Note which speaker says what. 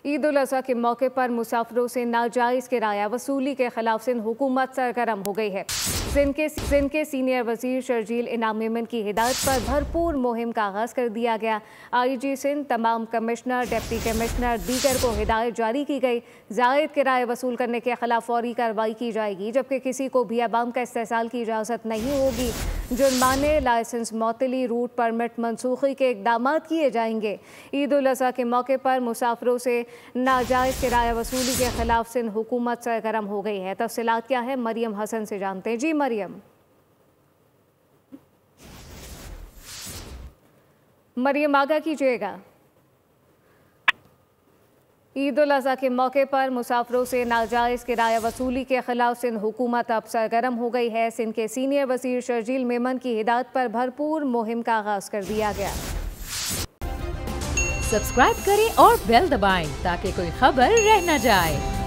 Speaker 1: ईद उल अज़हा के मौके पर मुसाफिरों से नाजायज़ किराया वसूली के खिलाफ सिंध हुकूमत सरगर्म हो गई है। सिंध के सीनियर वजीर शर्जील इनाम मेमन की हिदायत पर भरपूर मुहिम का आगाज़ कर दिया गया। IG सिंध तमाम कमिश्नर, डिप्टी कमिश्नर दीगर को हिदायत जारी की गई। ज़ायद किराए वसूल करने के खिलाफ फौरी कार्रवाई की जाएगी, जबकि किसी को भी अवाम का इस्तेसाल की इजाज़त नहीं होगी। जुर्माने, लाइसेंस मौतली, रूट परमिट मनसूखी के इक़दाम किए जाएंगे। ईद उल अज़हा के मौके पर मुसाफिरों से नाजायज़ किराया वसूली के खिलाफ सिंध हुकूमत सरगर्म हो गई है। तफसीलात क्या है, मरियम हसन से जानते हैं। जी मरियम आगाह कीजिएगा। ईद उल अज़हा के मौके पर मुसाफिरों से नाजायज़ किराया वसूली के खिलाफ सिंध हुकूमत अब सरगर्म हो गई है। सिंध के सीनियर वजीर शर्जील मेमन की हिदायत पर भरपूर मुहिम का आगाज़ कर दिया गया।
Speaker 2: सब्सक्राइब करें और बेल दबाएं ताकि कोई खबर रह न जाए।